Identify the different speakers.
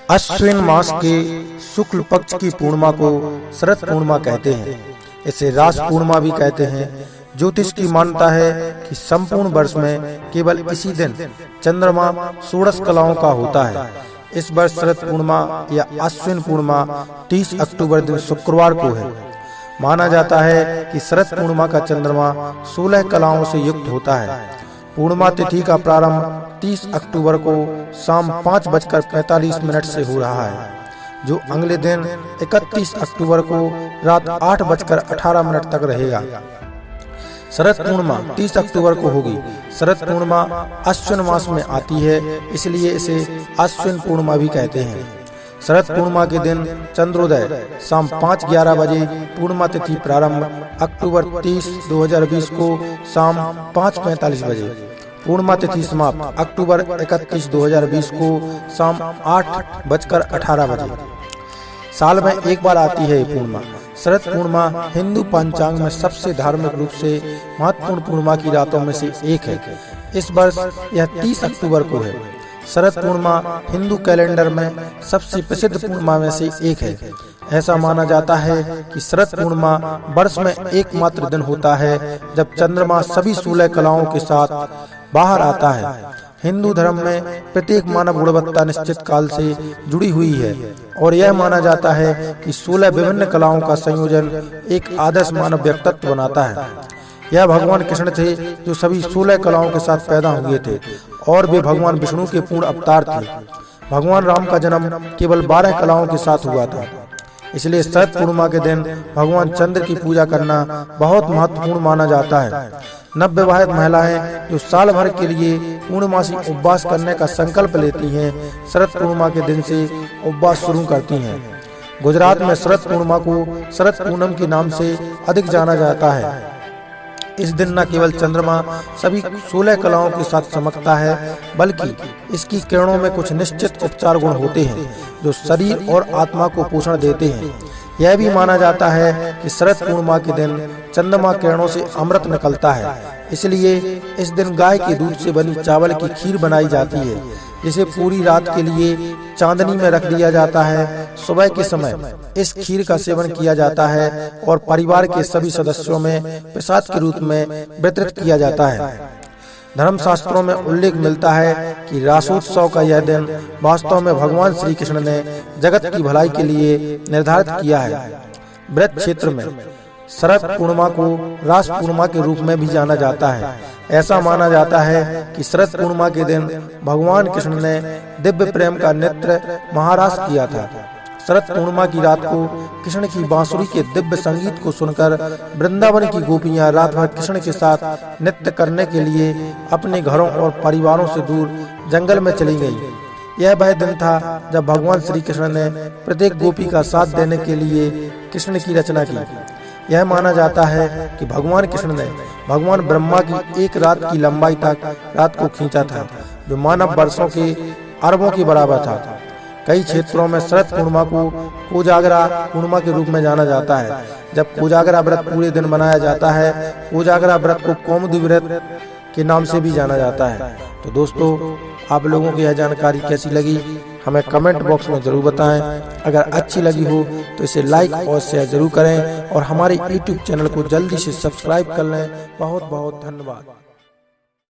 Speaker 1: अश्विन मास के शुक्ल पक्ष की पूर्णिमा को शरद पूर्णिमा कहते हैं। इसे रास पूर्णिमा भी कहते हैं। ज्योतिष की मान्यता है कि संपूर्ण वर्ष में केवल इसी दिन चंद्रमा षोडश कलाओं का होता है। इस वर्ष शरद पूर्णिमा या अश्विन पूर्णिमा 30 अक्टूबर दिन शुक्रवार को है। माना जाता है कि शरद पूर्णिमा का चंद्रमा 16 कलाओं से युक्त होता है। पूर्णिमा तिथि का प्रारंभ 30 अक्टूबर को शाम 5:45 से हो रहा है, जो अगले दिन 31 अक्टूबर को रात 8:18 तक रहेगा। शरद पूर्णिमा 30 अक्टूबर को होगी। शरद पूर्णिमा अश्विन मास में आती है, इसलिए इसे अश्विन पूर्णिमा भी कहते हैं। शरद पूर्णिमा के दिन चंद्रोदय शाम 5:11 बजे, पूर्णिमा तिथि प्रारंभ अक्टूबर 30, 2020 को शाम 5:45 बजे, पूर्णिमा तिथि समाप्त अक्टूबर 31, 2020 को शाम 8:18 बजे। साल में एक बार आती है ये पूर्णिमा। शरद पूर्णिमा हिंदू पंचांग में सबसे धार्मिक रूप से महत्वपूर्ण पूर्णिमा की रातों में से एक है। इस वर्ष यह 30 अक्टूबर को है। शरद पूर्णिमा हिंदू कैलेंडर में सबसे प्रसिद्ध पूर्णिमा में से एक है। ऐसा माना जाता है कि शरद पूर्णिमा वर्ष में एकमात्र दिन होता है जब चंद्रमा सभी 16 कलाओं के साथ बाहर आता है। हिंदू धर्म में प्रत्येक मानव गुणवत्ता निश्चित काल से जुड़ी हुई है और यह माना जाता है कि 16 विभिन्न कलाओं का संयोजन एक आदर्श मानव व्यक्तित्व बनाता है। यह भगवान कृष्ण थे जो सभी 16 कलाओं के साथ पैदा हुए थे और वे भगवान विष्णु के पूर्ण अवतार थे। भगवान राम का जन्म केवल 12 कलाओं के साथ हुआ था। इसलिए शरद पूर्णिमा के दिन भगवान चंद्र की पूजा करना बहुत महत्वपूर्ण माना जाता है। नवविवाहित महिलाएं जो साल भर के लिए पूर्णमासी उपवास करने का संकल्प लेती हैं, शरद पूर्णिमा के दिन से उपवास शुरू करती हैं। गुजरात में शरद पूर्णिमा को शरद पूनम के नाम से अधिक जाना जाता है। इस दिन न केवल चंद्रमा सभी 16 कलाओं के साथ चमकता है, बल्कि इसकी किरणों में कुछ निश्चित उपचार गुण होते हैं जो शरीर और आत्मा को पोषण देते हैं। यह भी माना जाता है कि शरद पूर्णिमा के दिन चंद्रमा किरणों से अमृत निकलता है, इसलिए इस दिन गाय के दूध से बनी चावल की खीर बनाई जाती है, जिसे पूरी रात के लिए चांदनी में रख दिया जाता है। सुबह के समय इस खीर का सेवन किया जाता है और परिवार के सभी सदस्यों में प्रसाद के रूप में वितरित किया जाता है। धर्मशास्त्रों में उल्लेख मिलता है कि रासोत्सव का यह दिन वास्तव में भगवान श्री कृष्ण ने जगत की भलाई के लिए निर्धारित किया है। व्रत क्षेत्र में शरद पूर्णिमा को रास पूर्णिमा के रूप में भी जाना जाता है। ऐसा माना जाता है कि शरद पूर्णिमा के दिन भगवान कृष्ण ने दिव्य प्रेम का नृत्य महारास किया था। शरद पूर्णिमा की रात को कृष्ण की बांसुरी के दिव्य संगीत को सुनकर वृंदावन की गोपियां रात भर कृष्ण के साथ नृत्य करने के लिए अपने घरों और परिवारों से दूर जंगल में चली गईं। यह वह दिन था जब भगवान श्री कृष्ण ने प्रत्येक गोपी का साथ देने के लिए कृष्ण की रचना की। यह माना जाता है कि भगवान कृष्ण ने भगवान ब्रह्मा की एक रात की लंबाई तक रात को खींचा था, जो मानव वर्षों के अरबों के बराबर था। कई क्षेत्रों में शरद पूर्णिमा को कोजागरा पूर्णिमा के रूप में जाना जाता है। जब कोजागरा व्रत पूरे दिन मनाया जाता है, कोजागरा व्रत को कौमुदी व्रत के नाम से भी जाना जाता है। तो दोस्तों, आप लोगों को यह जानकारी कैसी लगी हमें कमेंट बॉक्स में जरूर बताएं। अगर अच्छी लगी हो तो इसे लाइक और शेयर जरूर करें और हमारे YouTube चैनल को जल्दी से सब्सक्राइब कर लें। बहुत बहुत धन्यवाद।